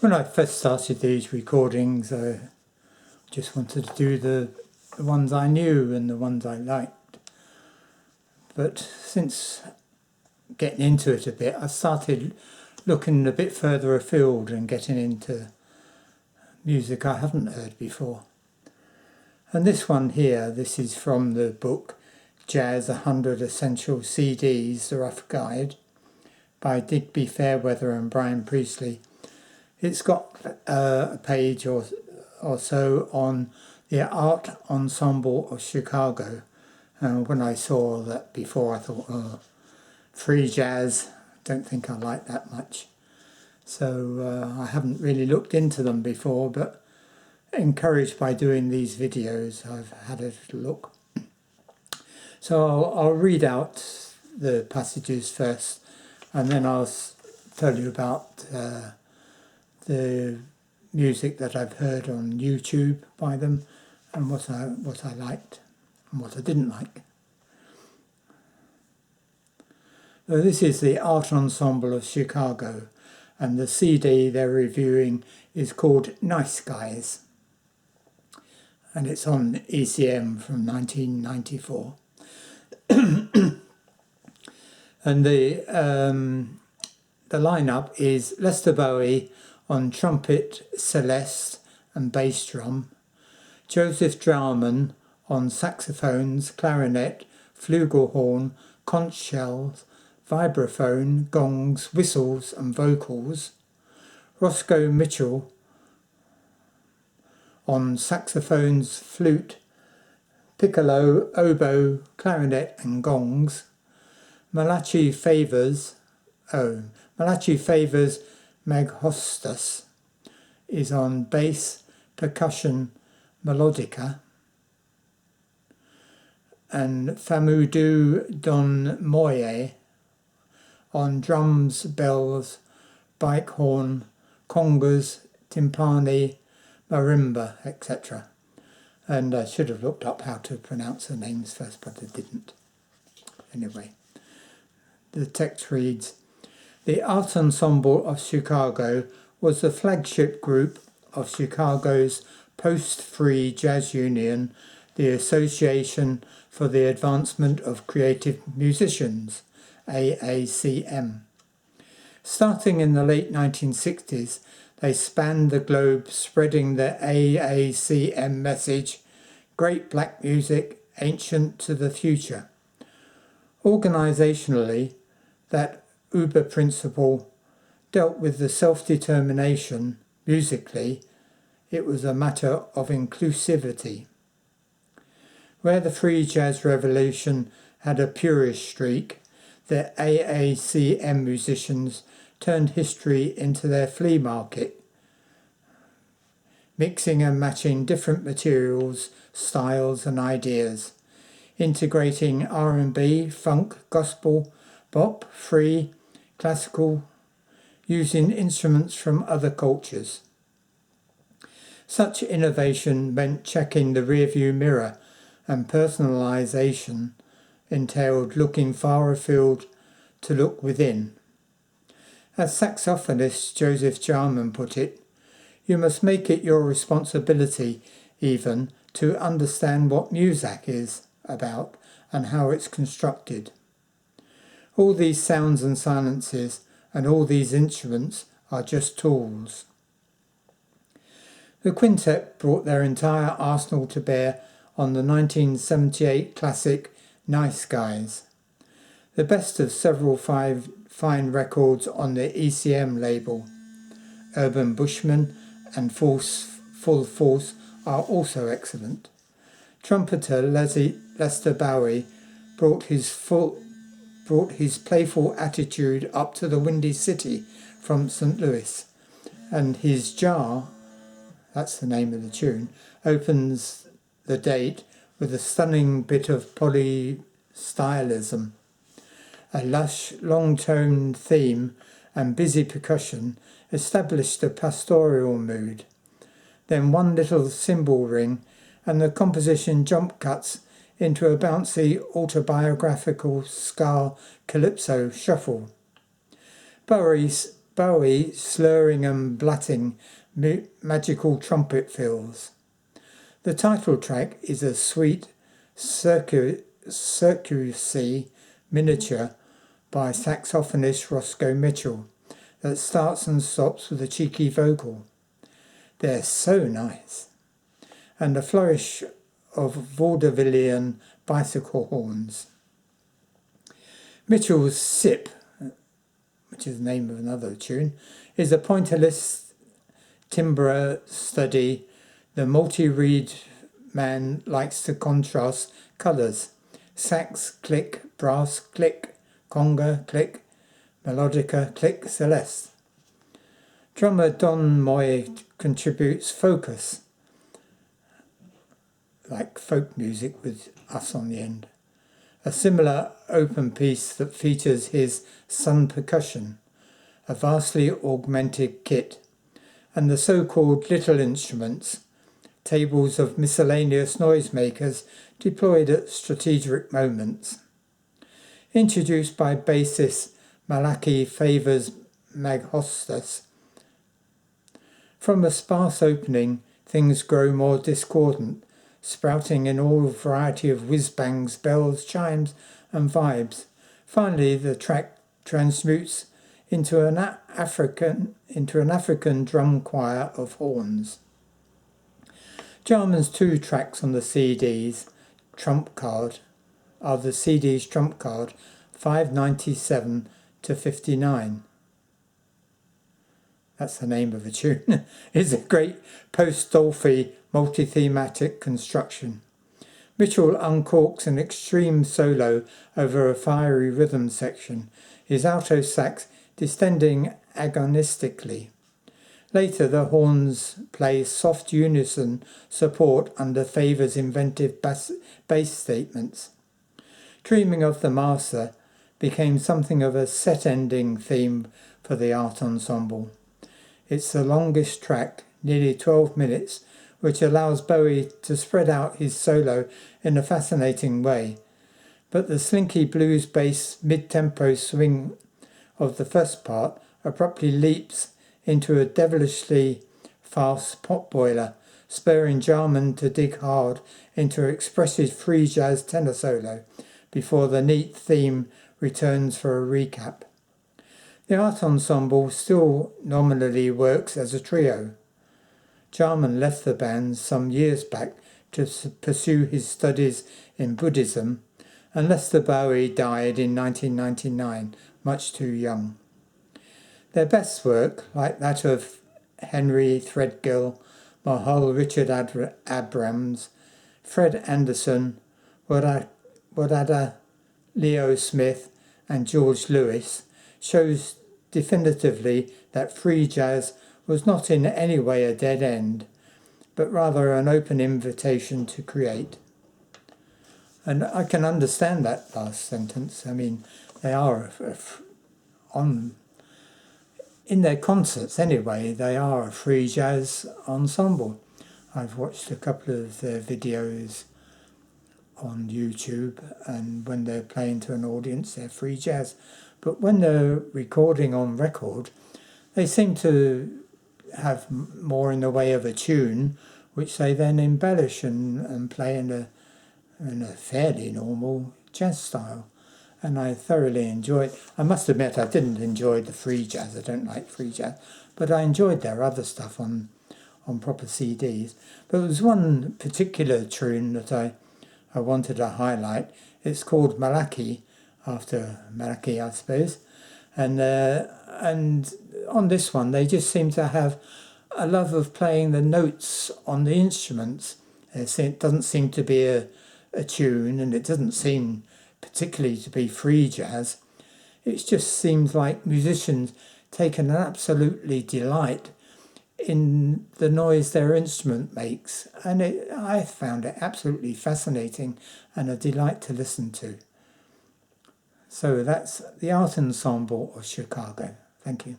When I first started these recordings, I just wanted to do the ones I knew and the ones I liked. But since getting into it a bit, I started looking a bit further afield and getting into music I haven't heard before. And this one here, this is from the book Jazz 100 Essential CDs, The Rough Guide, by Digby, Fairweather and Brian Priestley. It's got a page or so on the Art Ensemble of Chicago. And when I saw that before, I thought, oh, free jazz, don't think I like that much. So I haven't really looked into them before, but encouraged by doing these videos, I've had a little look. So I'll read out the passages first, and then I'll tell you about the music that I've heard on YouTube by them, and what I liked and what I didn't like. So this is the Art Ensemble of Chicago, and the CD they're reviewing is called Nice Guys, and it's on ECM from 1994. And the lineup is Lester Bowie on trumpet, celeste and bass drum, Joseph Drauman on saxophones, clarinet, flugelhorn, conch shells, vibraphone, gongs, whistles and vocals, Roscoe Mitchell on saxophones, flute, piccolo, oboe, clarinet and gongs, Malachi Favors Meghostas is on bass, percussion, melodica, and Famoudou Don Moye on drums, bells, bike horn, congas, timpani, marimba, etc. And I should have looked up how to pronounce the names first, but I didn't. Anyway, the text reads, "The Art Ensemble of Chicago was the flagship group of Chicago's post-free jazz union, the Association for the Advancement of Creative Musicians, AACM. Starting in the late 1960s, they spanned the globe spreading the AACM message, great black music, ancient to the future. Organisationally, that Uber principle dealt with the self-determination. Musically, it was a matter of inclusivity. Where the free jazz revolution had a purist streak, the AACM musicians turned history into their flea market, mixing and matching different materials, styles and ideas, integrating R&B, funk, gospel, bop, free, classical, using instruments from other cultures. Such innovation meant checking the rearview mirror, and personalisation entailed looking far afield to look within. As saxophonist Joseph Jarman put it, you must make it your responsibility even to understand what music is about and how it's constructed. All these sounds and silences and all these instruments are just tools." The quintet brought their entire arsenal to bear on the 1978 classic Nice Guys, the best of several fine records on the ECM label. Urban Bushman and Full Force are also excellent. Trumpeter Lester Bowie brought his playful attitude up to the Windy City from St. Louis, and his Jar, that's the name of the tune, opens the date with a stunning bit of polystylism. A lush, long-toned theme and busy percussion established a pastoral mood. Then one little cymbal ring and the composition jump cuts into a bouncy autobiographical ska calypso shuffle. Bowie's Bowie slurring and blutting magical trumpet fills. The title track is a sweet circuitry miniature by saxophonist Roscoe Mitchell that starts and stops with a cheeky vocal. They're so nice. And a flourish of vaudevillian bicycle horns. Mitchell's Sip, which is the name of another tune, is a pointillist timbre study. The multi-reed man likes to contrast colours. Sax click, brass click, conga click, melodica click, celeste. Drummer Don Moy contributes focus, like folk music with us on the end. A similar open piece that features his Sun percussion, a vastly augmented kit, and the so-called little instruments, tables of miscellaneous noisemakers deployed at strategic moments. Introduced by bassist Malachi Favors Maghostas. From a sparse opening, things grow more discordant, sprouting in all variety of whiz-bangs, bells, chimes, and vibes. Finally, the track transmutes into an African drum choir of horns. Jarman's 2 tracks on the CD's trump card are the CD's trump card 597 to 59. That's the name of a tune. It's a great post-Dolphy multi-thematic construction. Mitchell uncorks an extreme solo over a fiery rhythm section, his alto sax distending agonistically. Later, the horns play soft unison support under Favor's inventive bass statements. Dreaming of the Master became something of a set-ending theme for the art ensemble. It's the longest track, nearly 12 minutes, which allows Bowie to spread out his solo in a fascinating way. But the slinky blues bass mid-tempo swing of the first part abruptly leaps into a devilishly fast potboiler, spurring Jarman to dig hard into an expressive free jazz tenor solo before the neat theme returns for a recap. The art ensemble still nominally works as a trio. Jarman left the band some years back to pursue his studies in Buddhism, and Lester Bowie died in 1999, much too young. Their best work, like that of Henry Threadgill, Mahal Richard Abrams, Fred Anderson, Wadada Leo Smith, and George Lewis, shows definitively that free jazz was not in any way a dead end, but rather an open invitation to create. And I can understand that last sentence. I mean, they are in their concerts anyway, they are a free jazz ensemble. I've watched a couple of their videos on YouTube, and when they're playing to an audience, they're free jazz. But when they're recording on record, they seem to have more in the way of a tune, which they then embellish and play in a fairly normal jazz style. And I thoroughly enjoyed. I must admit I didn't enjoy the free jazz. I don't like free jazz, but I enjoyed their other stuff on proper CDs. But there was one particular tune that I wanted to highlight. It's called Malachi, after Malachi, I suppose. And on this one, they just seem to have a love of playing the notes on the instruments. It doesn't seem to be a tune, and it doesn't seem particularly to be free jazz. It just seems like musicians take an absolutely delight in the noise their instrument makes, and I found it absolutely fascinating and a delight to listen to. So that's the Art Ensemble of Chicago. Thank you.